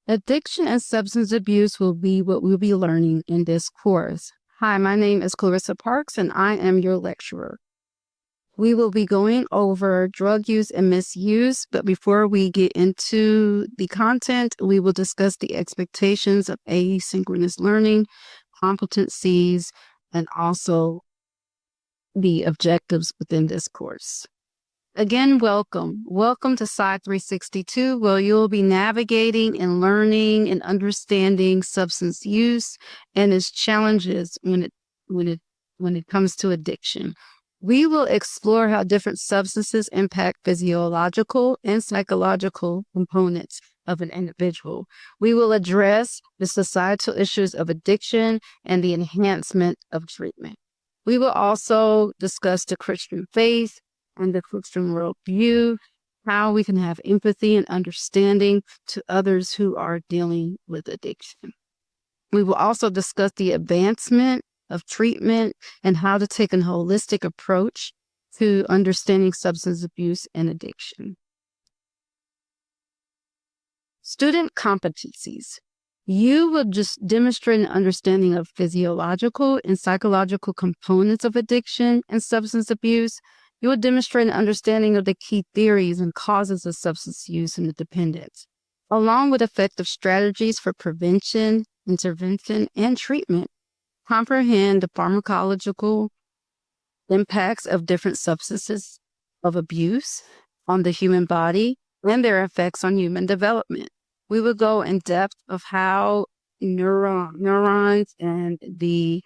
Addiction and substance abuse will be what we'll be learning in this course. Hi, my name is Clarissa Parks, and I am your lecturer. We will be going over drug use and misuse, but before we get into the content, we will discuss the expectations of asynchronous learning, competencies, and also the objectives within this course. Again, welcome. Welcome to PSY362, where you'll be navigating and learning and understanding substance use and its challenges when it comes to addiction. We will explore how different substances impact physiological and psychological components of an individual. We will address the societal issues of addiction and the enhancement of treatment. We will also discuss the Christian faith and the Christian worldview, how we can have empathy and understanding to others who are dealing with addiction. We will also discuss the advancement of treatment and how to take a holistic approach to understanding substance abuse and addiction. Student competencies. You will just demonstrate an understanding of physiological and psychological components of addiction and substance abuse. You will demonstrate an understanding of the key theories and causes of substance use and dependence, along with effective strategies for prevention, intervention, and treatment. Comprehend the pharmacological impacts of different substances of abuse on the human body and their effects on human development. We will go in depth of how neurons and the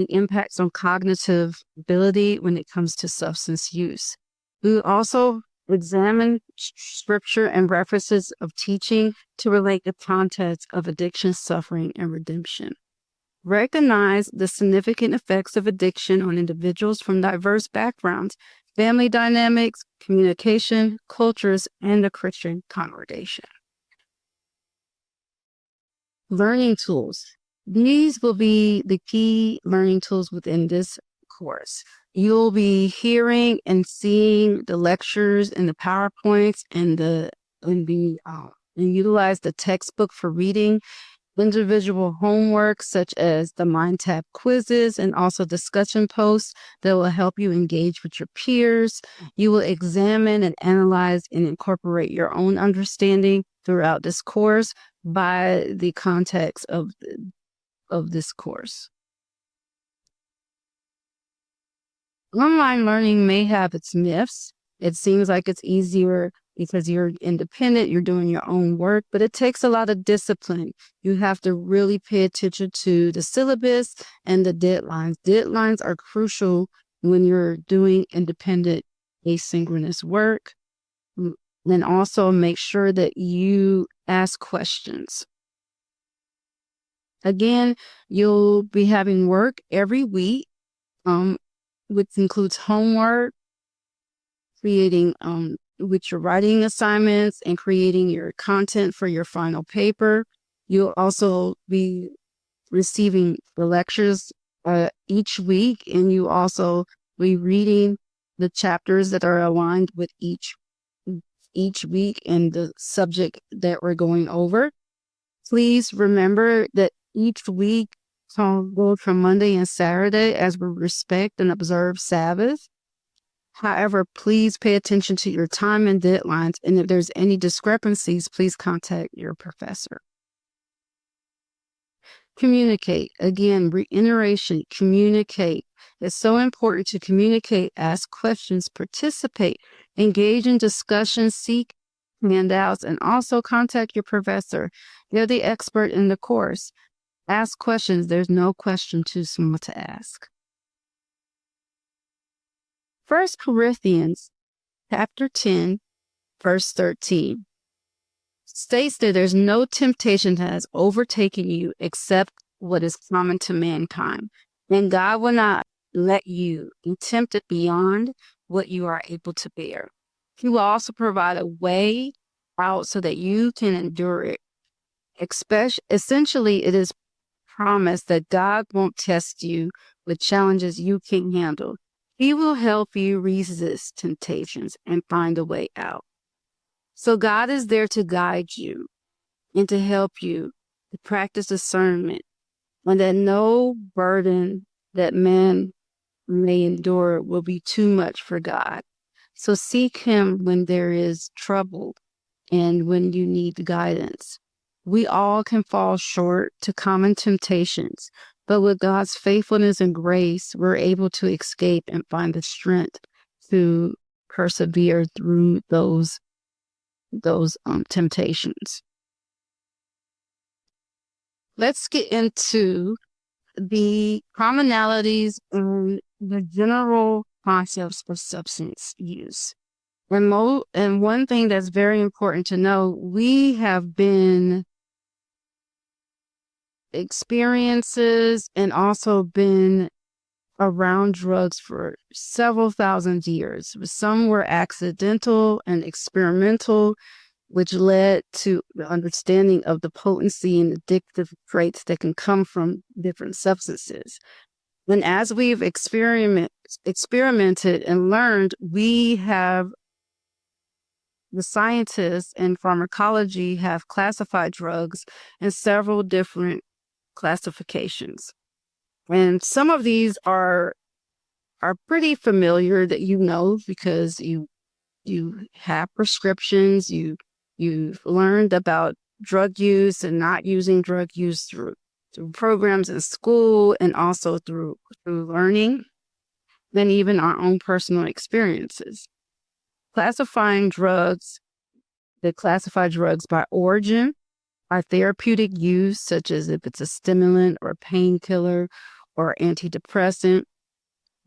impacts on cognitive ability when it comes to substance use. We will also examine scripture and references of teaching to relate the context of addiction, suffering, and redemption. Recognize the significant effects of addiction on individuals from diverse backgrounds, family dynamics, communication, cultures, and the Christian congregation. Learning tools. These will be the key learning tools within this course. You'll be hearing and seeing the lectures and the PowerPoints and utilize the textbook for reading, individual homework such as the MindTap quizzes and also discussion posts that will help you engage with your peers. You will examine and analyze and incorporate your own understanding throughout this course by the context of this course. Online learning may have its myths. It seems like it's easier because you're independent, you're doing your own work, but it takes a lot of discipline. You have to really pay attention to the syllabus and the deadlines. Deadlines are crucial when you're doing independent asynchronous work. And also make sure that you ask questions. Again, you'll be having work every week, which includes homework, creating with your writing assignments and creating your content for your final paper. You'll also be receiving the lectures each week, and you also be reading the chapters that are aligned with each week and the subject that we're going over. Please remember that each week goes from Monday and Saturday as we respect and observe Sabbath. However, please pay attention to your time and deadlines, and if there's any discrepancies, please contact your professor. Communicate. Again, reiteration, communicate. It's so important to communicate, ask questions, participate, engage in discussions, seek handouts, and also contact your professor. They're the expert in the course. Ask questions. There's no question too small to ask. 1 Corinthians chapter 10, verse 13 states that there's no temptation that has overtaken you except what is common to mankind. And God will not let you be tempted beyond what you are able to bear. He will also provide a way out so that you can endure it. Essentially, it is promised that God won't test you with challenges you can't handle. He will help you resist temptations and find a way out. So God is there to guide you. and to help you to practice discernment, and that no burden that man may endure will be too much for God. So seek him when there is trouble and when you need guidance. We all can fall short to common temptations, but with God's faithfulness and grace, we're able to escape and find the strength to persevere through those temptations. Let's get into the commonalities and the general concepts of substance use. And one thing that's very important to know, we have been experiences and also been around drugs for several thousand years. Some were accidental and experimental, which led to the understanding of the potency and addictive traits that can come from different substances. And as we've experimented and learned, the scientists in pharmacology have classified drugs in several different classifications. And some of these are pretty familiar that you know because you have prescriptions, you've learned about drug use and not using drug use through programs in school and also through learning, and even our own personal experiences. They classify drugs by origin, by therapeutic use, such as if it's a stimulant or a painkiller or antidepressant.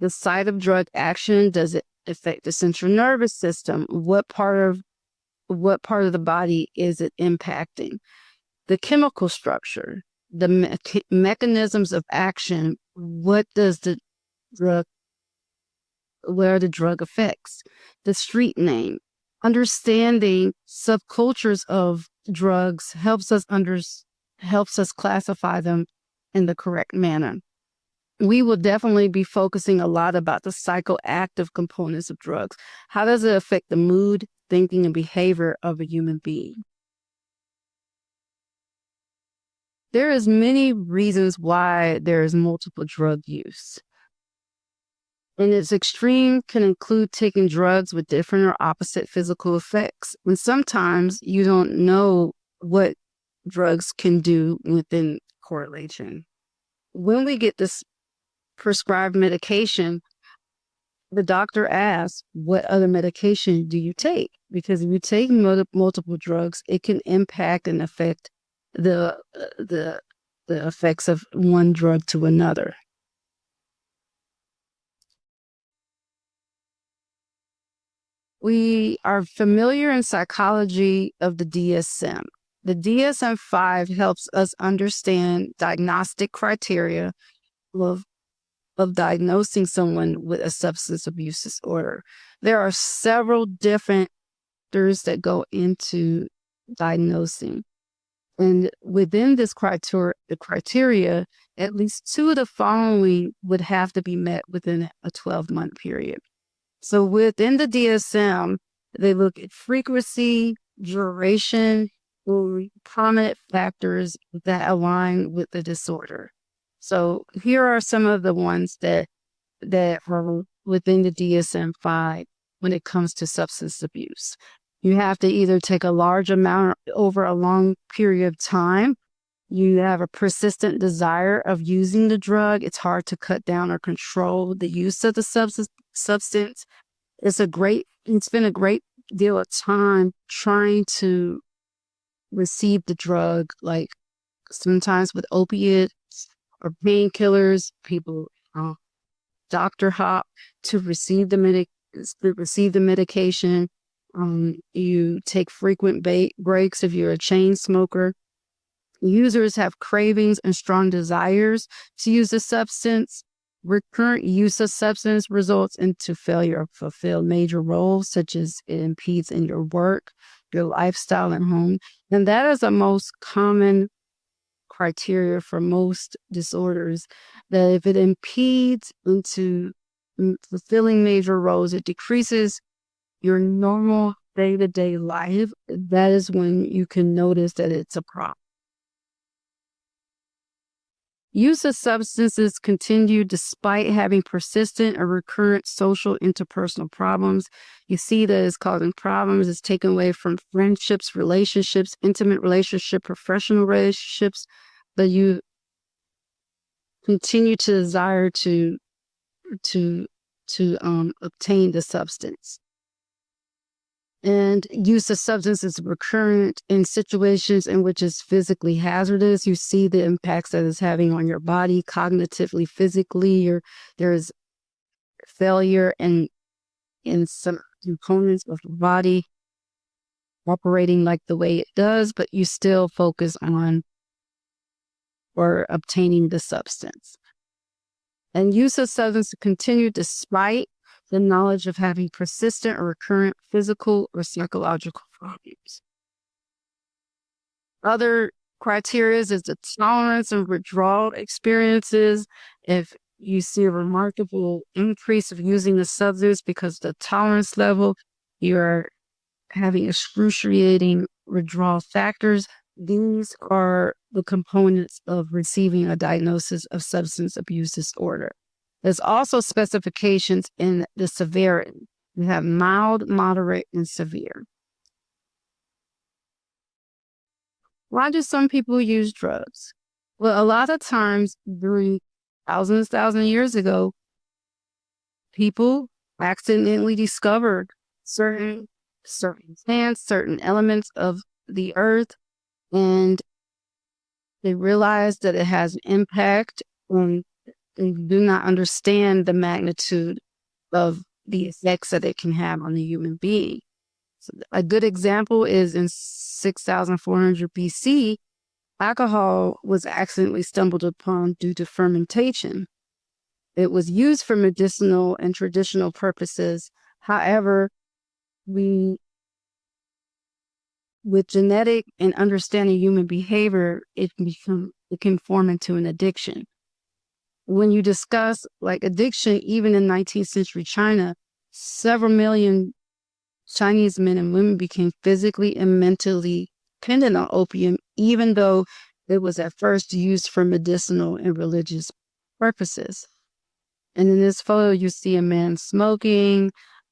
The site of drug action, does it affect the central nervous system? What part of the body is it impacting? The chemical structure, the mechanisms of action, what are the drug effects? The street name. Understanding subcultures of drugs helps us classify them in the correct manner. We will definitely be focusing a lot about the psychoactive components of drugs. How does it affect the mood, thinking, and behavior of a human being? There is many reasons why there is multiple drug use. And its extreme can include taking drugs with different or opposite physical effects. And sometimes you don't know what drugs can do within correlation. When we get this prescribed medication, the doctor asks, what other medication do you take? Because if you take multiple drugs, it can impact and affect the effects of one drug to another. We are familiar in psychology of the DSM. The DSM-5 helps us understand diagnostic criteria of diagnosing someone with a substance abuse disorder. There are several different factors that go into diagnosing. And within this criteria, at least two of the following would have to be met within a 12-month period. So within the DSM, they look at frequency, duration, or prominent factors that align with the disorder. So here are some of the ones that are within the DSM-5 when it comes to substance abuse. You have to either take a large amount over a long period of time. You have a persistent desire of using the drug. It's hard to cut down or control the use of the substance. It's been a great deal of time trying to receive the drug, like sometimes with opiates or painkillers, people doctor hop to receive the medication. You take frequent breaks if you're a chain smoker. Users have cravings and strong desires to use the substance. Recurrent use of substance results into failure to fulfill major roles, such as it impedes in your work, your lifestyle, and home. And that is the most common criteria for most disorders, that if it impedes into fulfilling major roles, it decreases your normal day-to-day life, that is when you can notice that it's a problem. Use of substances continued despite having persistent or recurrent social interpersonal problems. You see that it's causing problems. It's taken away from friendships, relationships, intimate relationship, professional relationships, but you continue to desire to obtain the substance. And use of substance is recurrent in situations in which it's physically hazardous. You see the impacts that it's having on your body, cognitively, physically. There's failure in some components of the body operating like the way it does, but you still focus on or obtaining the substance. And use of substance continued despite the knowledge of having persistent or recurrent physical or psychological problems. Other criteria is the tolerance and withdrawal experiences. If you see a remarkable increase of using the substance because the tolerance level, you're having excruciating withdrawal factors. These are the components of receiving a diagnosis of substance abuse disorder. There's also specifications in the severity. You have mild, moderate, and severe. Why do some people use drugs? Well, a lot of times during thousands of years ago, people accidentally discovered certain plants, certain elements of the earth, and they realized that it has an impact, and they do not understand the magnitude of the effects that it can have on the human being. So a good example is in 6,400 BC, alcohol was accidentally stumbled upon due to fermentation. It was used for medicinal and traditional purposes. However, with genetic and understanding human behavior, it can form into an addiction. When you discuss like addiction, even in 19th century China, several million Chinese men and women became physically and mentally dependent on opium, even though it was at first used for medicinal and religious purposes. And in this photo, you see a man smoking.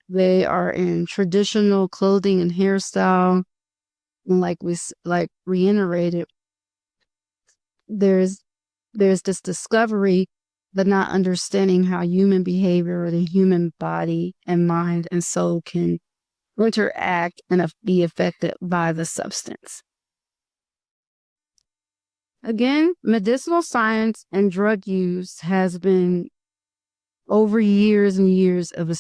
They are in traditional clothing and hairstyle. And like we reiterated, there's this discovery, but not understanding how human behavior, the human body and mind and soul can interact and be affected by the substance. Again, medicinal science and drug use has been over years and years of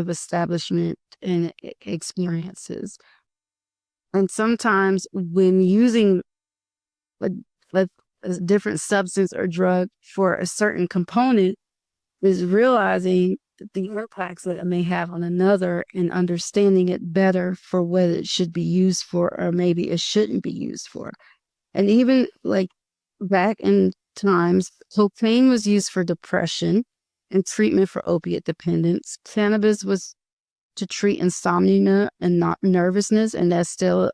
establishment and experiences. And sometimes when using a different substance or drug for a certain component, is realizing the impacts that it may have on another and understanding it better for what it should be used for, or maybe it shouldn't be used for. And even like back in times, cocaine was used for depression and treatment for opiate dependence. Cannabis was to treat insomnia and not nervousness, and that's still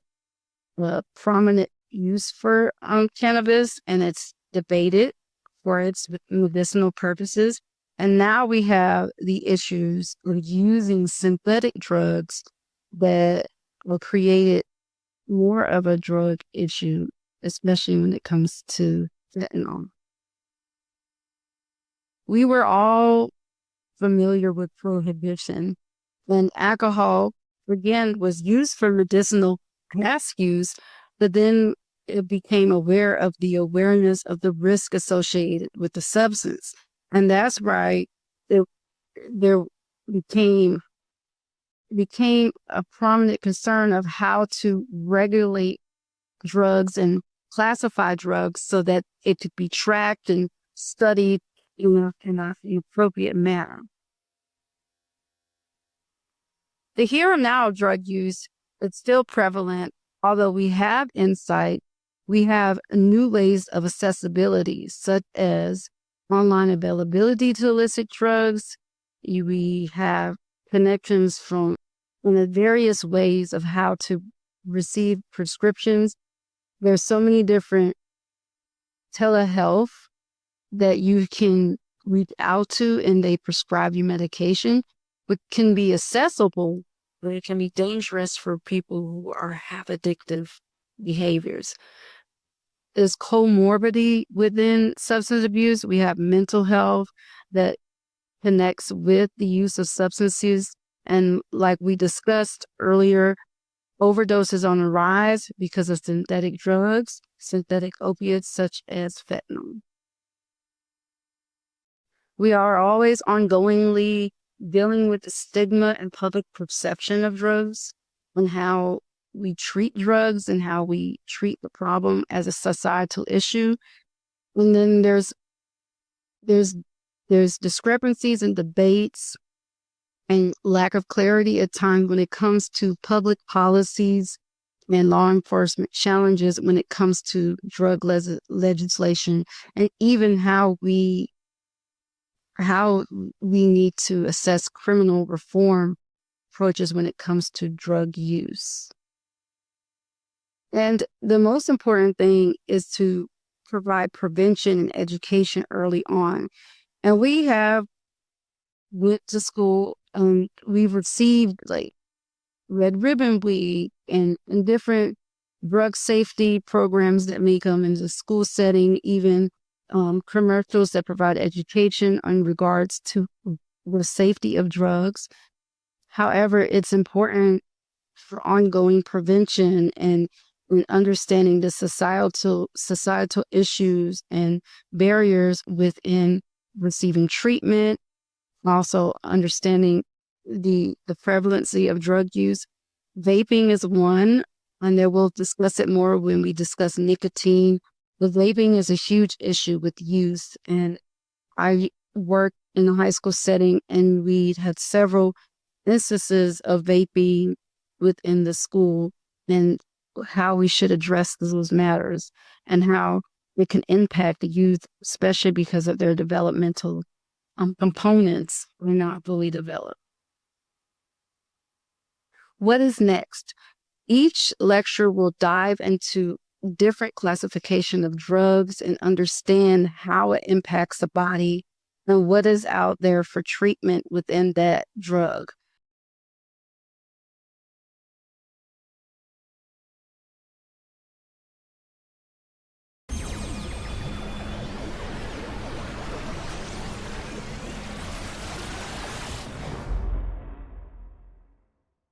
a prominent use for cannabis, and it's debated for its medicinal purposes. And now we have the issues of using synthetic drugs that will create more of a drug issue, especially when it comes to fentanyl. We were all familiar with prohibition, and alcohol, again, was used for medicinal mass use, but then it became aware of the awareness of the risk associated with the substance. And that's why there became a prominent concern of how to regulate drugs and classify drugs so that it could be tracked and studied in an appropriate manner. The here and now of drug use is still prevalent. Although we have insight, we have new ways of accessibility, such as online availability to illicit drugs. We have connections from and the various ways of how to receive prescriptions. There's so many different telehealth that you can reach out to, and they prescribe you medication, which can be accessible, but it can be dangerous for people who have addictive behaviors. There's comorbidity within substance abuse. We have mental health that connects with the use of substances. And like we discussed earlier, overdoses on the rise because of synthetic drugs, synthetic opiates such as fentanyl. We are always ongoingly dealing with the stigma and public perception of drugs and how we treat drugs and how we treat the problem as a societal issue. And then there's discrepancies and debates and lack of clarity at times when it comes to public policies and law enforcement challenges when it comes to drug legislation, and even how we need to assess criminal reform approaches when it comes to drug use. And the most important thing is to provide prevention and education early on. And we have went to school, we've received like Red Ribbon Week and different drug safety programs that may come into the school setting, even commercials that provide education in regards to the safety of drugs. However, it's important for ongoing prevention and understanding the societal issues and barriers within receiving treatment, also understanding the prevalency of drug use. Vaping is one, and then we'll discuss it more when we discuss nicotine. But vaping is a huge issue with youth, and I worked in a high school setting, and we had several instances of vaping within the school and how we should address those matters and how it can impact the youth, especially because of their developmental components are not fully developed. What is next? Each lecture will dive into different classification of drugs and understand how it impacts the body and what is out there for treatment within that drug.